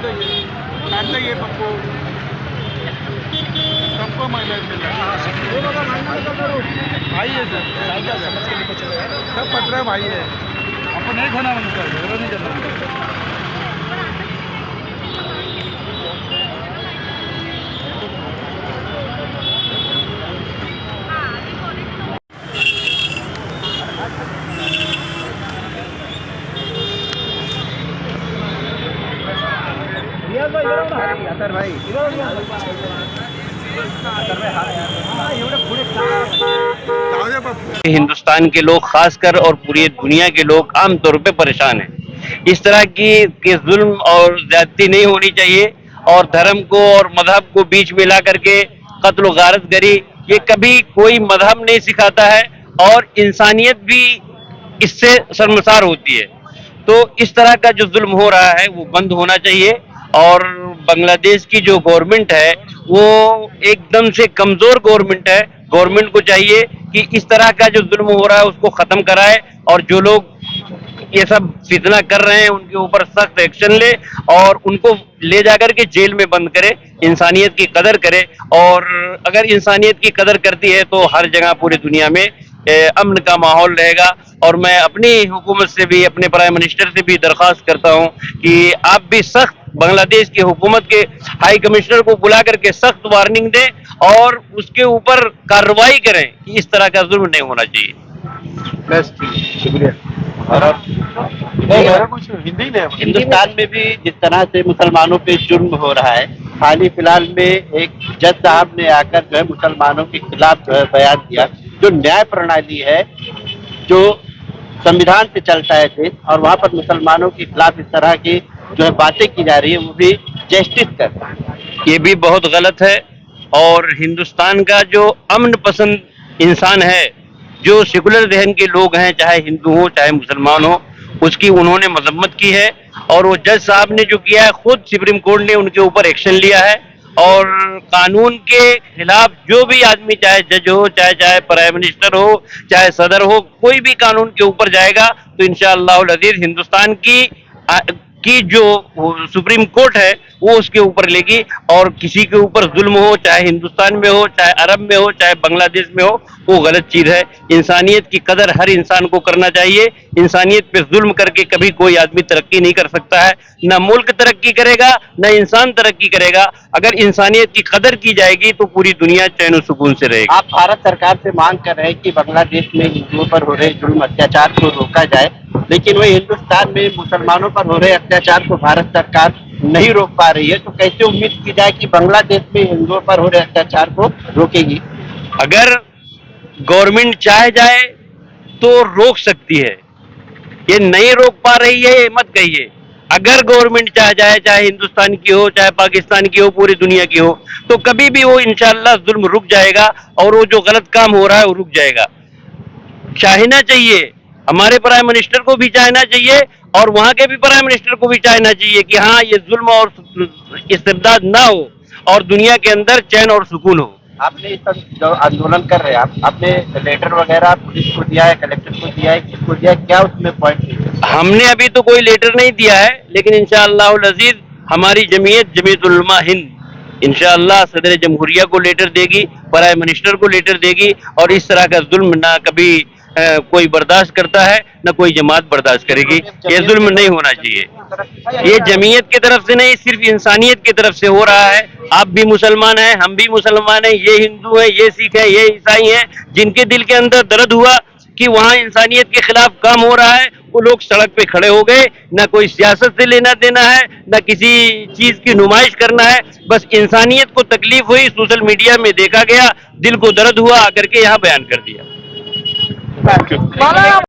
काढता ये पप्पू सबको महिला मिल भाई है सर, सब 15 भाई है। अपन नहीं खाना उनका झगड़ा नहीं करना। हिंदुस्तान के लोग खासकर और पूरी दुनिया के लोग आम तौर पे परेशान हैं। इस तरह की जुल्म और ज्यादती नहीं होनी चाहिए और धर्म को और मजहब को बीच में ला करके कत्ल व गारतगरी ये कभी कोई मजहब नहीं सिखाता है और इंसानियत भी इससे शर्मसार होती है। तो इस तरह का जो जुल्म हो रहा है वो बंद होना चाहिए और बांग्लादेश की जो गवर्नमेंट है वो एकदम से कमजोर गवर्नमेंट है। गवर्नमेंट को चाहिए कि इस तरह का जो जुल्म हो रहा है उसको खत्म कराए और जो लोग ये सब फितना कर रहे हैं उनके ऊपर सख्त एक्शन ले और उनको ले जाकर के जेल में बंद करे, इंसानियत की कदर करे। और अगर इंसानियत की कदर करती है तो हर जगह पूरी दुनिया में अमन का माहौल रहेगा। और मैं अपनी हुकूमत से भी, अपने प्राइम मिनिस्टर से भी दरख्वास्त करता हूं कि आप भी सख्त बांग्लादेश की हुकूमत के हाई कमिश्नर को बुला करके सख्त वार्निंग दें और उसके ऊपर कार्रवाई करें कि इस तरह का जुल्म नहीं होना चाहिए। बस शुक्रिया। हिंदुस्तान में भी जिस तरह से मुसलमानों पे जुर्म हो रहा है, हाल ही फिलहाल में एक जज साहब ने आकर जो है मुसलमानों के खिलाफ जो है बयान दिया। जो न्याय प्रणाली है, जो संविधान से चलता है देश, और वहाँ पर मुसलमानों के खिलाफ इस तरह की जो है बातें की जा रही है, वो भी जस्टिस कर, ये भी बहुत गलत है। और हिंदुस्तान का जो अमन पसंद इंसान है, जो सेकुलर जहन के लोग हैं, चाहे हिंदू हो चाहे मुसलमान हो, उसकी उन्होंने मजम्मत की है। और वो जज साहब ने जो किया है, खुद सुप्रीम कोर्ट ने उनके ऊपर एक्शन लिया है और कानून के खिलाफ जो भी आदमी, चाहे जज हो, चाहे प्राइम मिनिस्टर हो, चाहे सदर हो, कोई भी कानून के ऊपर जाएगा तो इंशाअल्लाह अज़ीज़ हिंदुस्तान की जो सुप्रीम कोर्ट है वो उसके ऊपर लेगी। और किसी के ऊपर जुल्म हो, चाहे हिंदुस्तान में हो, चाहे अरब में हो, चाहे बांग्लादेश में हो, वो गलत चीज है। इंसानियत की कदर हर इंसान को करना चाहिए। इंसानियत पे जुल्म करके कभी कोई आदमी तरक्की नहीं कर सकता है, ना मुल्क तरक्की करेगा ना इंसान तरक्की करेगा। अगर इंसानियत की कदर की जाएगी तो पूरी दुनिया चैन और सुकून से रहेगी। आप भारत सरकार से मांग कर रहे हैं कि बांग्लादेश में हिंदुओं पर हो रहे जुल्म अत्याचार को रोका जाए, लेकिन वही हिंदुस्तान में मुसलमानों पर हो रहे अत्याचार को भारत सरकार नहीं रोक पा रही है। तो कैसे उम्मीद की जाए कि बांग्लादेश में हिंदुओं पर हो रहे अत्याचार को रोकेगी? अगर गवर्नमेंट चाह जाए तो रोक सकती है, ये नहीं रोक पा रही है ये मत कहिए। अगर गवर्नमेंट चाह जाए, चाहे हिंदुस्तान की हो, चाहे पाकिस्तान की हो, पूरी दुनिया की हो, तो कभी भी वो इंशाअल्लाह जुल्म रुक जाएगा और वो जो गलत काम हो रहा है वो रुक जाएगा। चाहना चाहिए, हमारे प्राइम मिनिस्टर को भी चाहना चाहिए और वहां के भी प्राइम मिनिस्टर को भी चाहना चाहिए कि हाँ, ये जुल्म और इस्तिबदाद ना हो और दुनिया के अंदर चैन और सुकून हो। आपने इस पर जो आंदोलन कर रहे हैं, आपने लेटर वगैरह पुलिस को दिया है, कलेक्टर को दिया है, किसको दिया है, क्या उसमें पॉइंट? हमने अभी तो कोई लेटर नहीं दिया है, लेकिन इंशाअल्लाह अज़ीज़ हमारी जमीयत उलमा हिंद इंशाअल्लाह सदर जमहूरिया को लेटर देगी, प्राइम मिनिस्टर को लेटर देगी। और इस तरह का जुल्म ना कभी कोई बर्दाश्त करता है, ना कोई जमात बर्दाश्त करेगी। ये जुल्म नहीं होना चाहिए। ये जमीयत की तरफ से नहीं, सिर्फ इंसानियत की तरफ से हो रहा है। आप भी मुसलमान हैं, हम भी मुसलमान हैं, ये हिंदू हैं, ये सिख हैं, ये ईसाई हैं, जिनके दिल के अंदर दर्द हुआ कि वहाँ इंसानियत के खिलाफ काम हो रहा है, वो लोग सड़क पे खड़े हो गए। ना कोई सियासत से लेना देना है, ना किसी चीज की नुमाइश करना है, बस इंसानियत को तकलीफ हुई, सोशल मीडिया में देखा गया, दिल को दर्द हुआ, आकर के यहाँ बयान कर दिया।